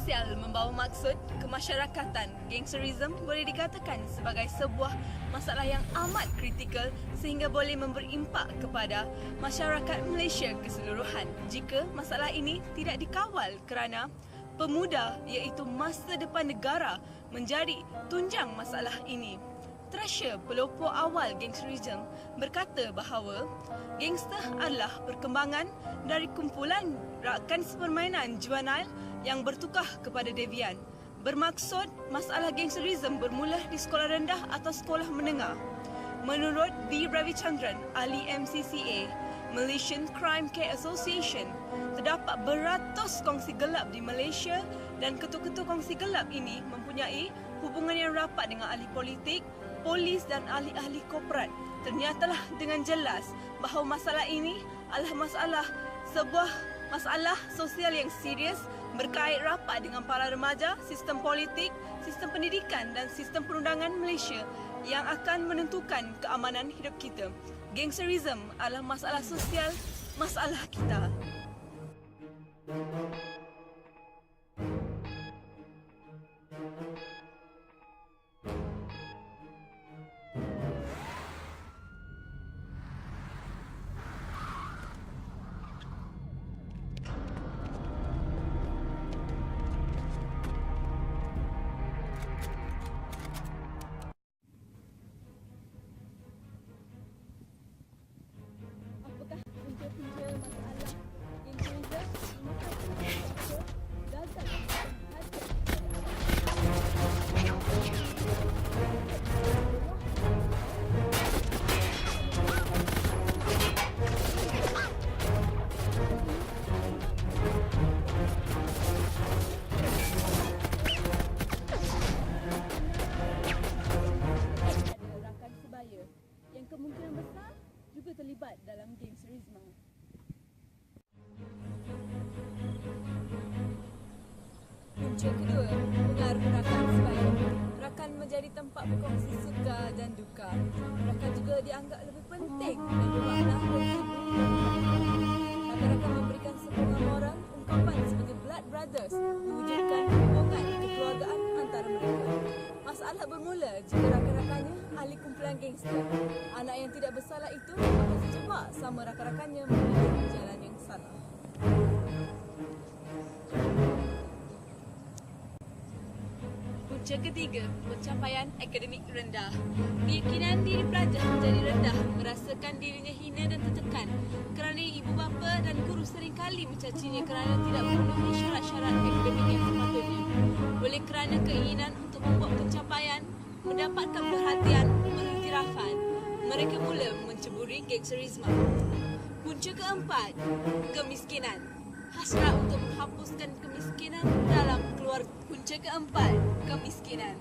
sosial membawa maksud kemasyarakatan. Gangsterism boleh dikatakan sebagai sebuah masalah yang amat kritikal sehingga boleh memberi impak kepada masyarakat Malaysia keseluruhan jika masalah ini tidak dikawal kerana pemuda iaitu masa depan negara menjadi tunjang masalah ini. Thrasher, pelopor awal gangsterism, berkata bahawa gangster adalah perkembangan dari kumpulan rakan sepermainan juvenile yang bertukar kepada devian. Bermaksud, masalah gangsterism bermula di sekolah rendah atau sekolah menengah. Menurut V. Ravichandran, ahli MCCA, Malaysian Crime Care Association, terdapat beratus kongsi gelap di Malaysia dan ketua-ketua kongsi gelap ini mempunyai hubungan yang rapat dengan ahli politik, polis dan ahli-ahli korporat. Ternyatalah dengan jelas bahawa masalah ini adalah sebuah masalah sosial yang serius berkait rapat dengan para remaja, sistem politik, sistem pendidikan dan sistem perundangan Malaysia yang akan menentukan keamanan hidup kita. Gangsterism adalah masalah sosial, masalah kita. Kemungkinan besar juga terlibat dalam gangsterisme. Punca kedua, pengaruh rakan sebaya. Rakan menjadi tempat berkongsi suka dan duka. Rakan juga dianggap lebih penting dan bermakna bagi rakan-rakan memberikan sokongan moral, ungkapan sebagai blood brothers, mewujudkan hubungan kekeluargaan antara mereka. Masalah bermula jika rakan-rakannya ahli kumpulan gangster. Anak yang tidak bersalah itu akan terjebak sama rakan-rakannya menuju jalan yang salah. Punca ketiga, pencapaian akademik rendah. Keyakinan diri pelajar menjadi rendah, merasakan dirinya hina dan tertekan kerana ibu bapa dan guru seringkali mencacinya kerana tidak memenuhi syarat-syarat akademik yang sepatutnya. Oleh kerana keinginan untuk membuat pencapaian, mendapatkan perhatian, pengiktirafan, mereka mula menceburi gangsterisme. Punca keempat, kemiskinan. Hasrat untuk menghapuskan kemiskinan dalam keluarga. Punca keempat, kemiskinan.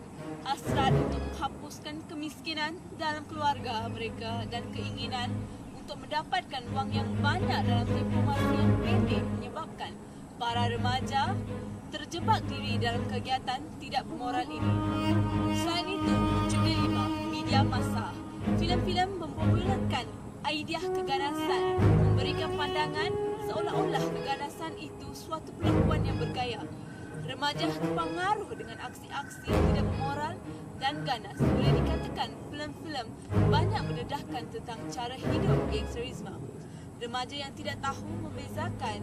Hasrat untuk menghapuskan kemiskinan dalam keluarga mereka dan keinginan untuk mendapatkan wang yang banyak dalam tempoh masa yang pendek menyebabkan para remaja terjebak diri dalam kegiatan tidak bermoral ini. Selain itu, punca kelima, media massa. Filem-filem mempopularkan idea keganasan, memberikan pandangan seolah-olah keganasan itu suatu perlakuan yang bergaya. Remaja terpengaruh dengan aksi-aksi tidak bermoral dan ganas. Boleh dikatakan filem-filem banyak mendedahkan tentang cara hidup gangsterisme. Remaja yang tidak tahu membezakan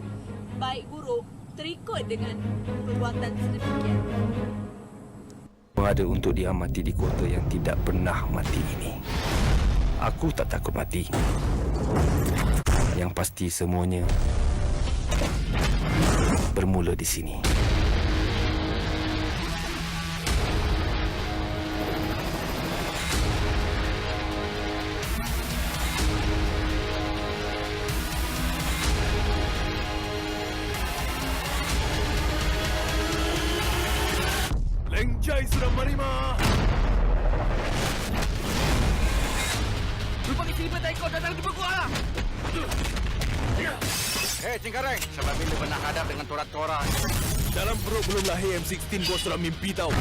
baik buruk terikut dengan perbuatan sedemikian. Ada untuk diamati di kota yang tidak pernah mati ini. Aku tak takut mati. Yang pasti semuanya bermula di sini. Lengjai sudah menerima. Rupanya kelibat ekor datang di Begua. Hei, Cingkareng, sampai bila pernah hadap dengan torat-torat? Dalam perut belum lahir M16, bos sudah mimpi tahu.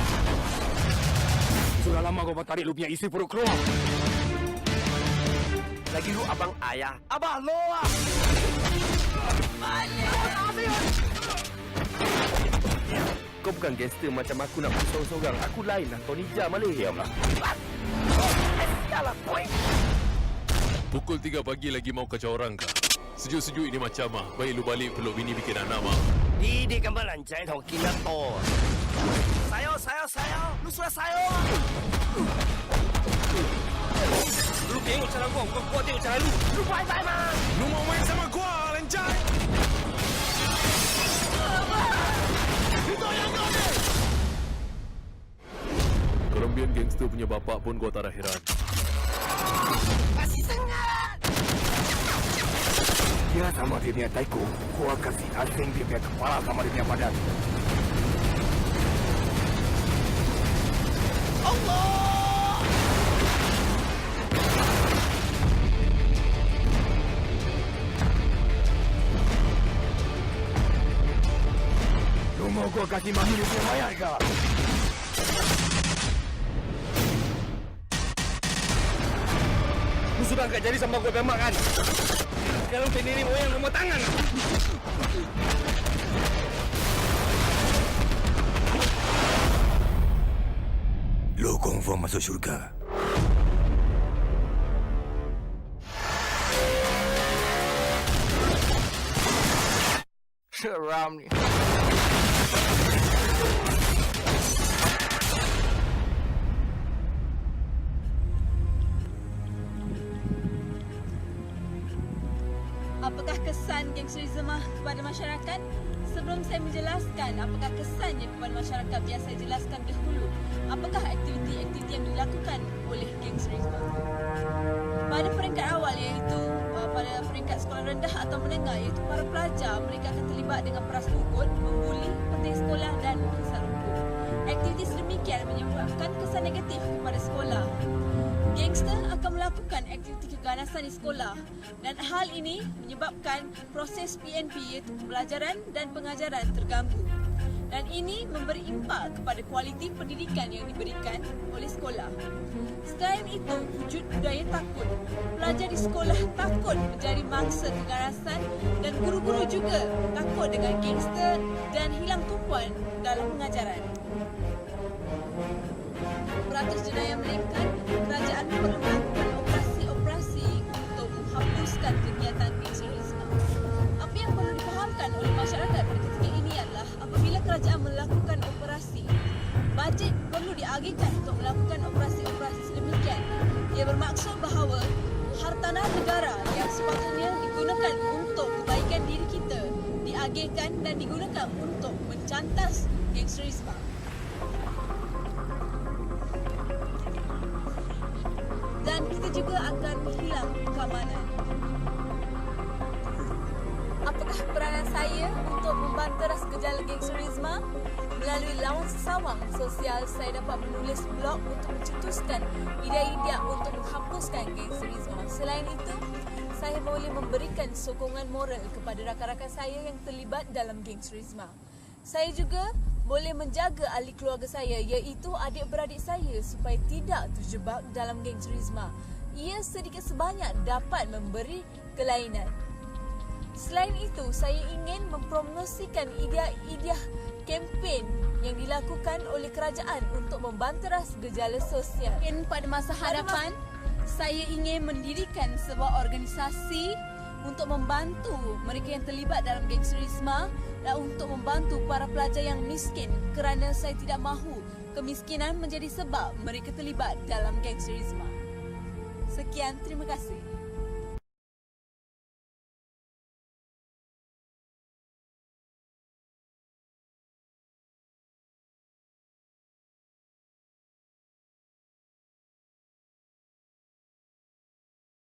Sudah lama kau tarik lu punya isi perut keluar. Lagi lu abang ayah. Abang loa. Balik. Kau bukan gangster macam aku nak pergi seorang-seorang. Aku lain lah. Tony Jaa malih. Diamlah. Sialah, boy. Pukul 3 pagi lagi mau kacau orang kah? Sejuk-sejuk ini macam baik lu balik peluk bini bikin anak mah. 你哋咁樣人仔同見得多啊！你出來曬我！Lu tengok cara gua tengok cara lu. Lu bye-bye mah. Lu mau main sama gua, lencai? Itu yang kau ni. Kerembian gangster punya bapak pun gua tak ada heran. Masih sangat. Dia sama dia punya taiko. Gua kasih asing dia punya kepala sama dia punya badan. Allah! Lu mau gua kasih mami dia punya mayat ke? Lu sudah angkat jari sama gua tembak kan? Sekarang sendiri moyang rumah tangan. Lu confirm masuk syurga. Seram ni. Apakah kesan gangsterisme kepada masyarakat? Sebelum saya menjelaskan apakah kesannya kepada masyarakat, biar saya jelaskan dahulu apakah aktiviti-aktiviti yang dilakukan oleh gangsterisme. Pada peringkat awal, iaitu pada peringkat sekolah rendah atau menengah, iaitu para pelajar, mereka akan terlibat dengan peras ukut, membuli, penting sekolah dan kisah rukun. Aktiviti sedemikian menyebabkan kesan negatif kepada sekolah. Gangster akan melakukan aktiviti keganasan di sekolah dan hal ini menyebabkan proses PNP, iaitu pembelajaran dan pengajaran, terganggu. Dan ini memberi impak kepada kualiti pendidikan yang diberikan oleh sekolah. Selain itu, wujud budaya takut. Pelajar di sekolah takut menjadi mangsa keganasan dan guru-guru juga takut dengan gangster dan hilang tumpuan dalam pengajaran. Beratus jenayah meningkat, kerajaan perlu melakukan operasi-operasi untuk menghapuskan kegiatan gangsterisme. Apa yang perlu difahamkan oleh masyarakat pada ketika ini adalah apabila kerajaan melakukan operasi, bajet perlu diagihkan untuk melakukan operasi-operasi sedemikian. Ia bermaksud bahawa hartanah negara yang sepatutnya digunakan untuk kebaikan diri kita diagihkan dan digunakan untuk mencantas gangsterisme. Dan kita juga akan hilang keamanan. Apakah peranan saya untuk membanteras gejala gangsterisme? Melalui lawan sesawang sosial, saya dapat menulis blog untuk mencetuskan idea-idea untuk menghapuskan gangsterisme. Selain itu, saya boleh memberikan sokongan moral kepada rakan-rakan saya yang terlibat dalam gangsterisme. Saya juga boleh menjaga ahli keluarga saya, iaitu adik-beradik saya, supaya tidak terjebak dalam gangsterisme. Ia sedikit sebanyak dapat memberi kelainan. Selain itu, saya ingin mempromosikan idea-idea kempen yang dilakukan oleh kerajaan untuk membanteras gejala sosial. Pada masa hadapan, saya ingin mendirikan sebuah organisasi untuk membantu mereka yang terlibat dalam gangsterisme dan untuk membantu para pelajar yang miskin, kerana saya tidak mahu kemiskinan menjadi sebab mereka terlibat dalam gangsterisme. Sekian, terima kasih.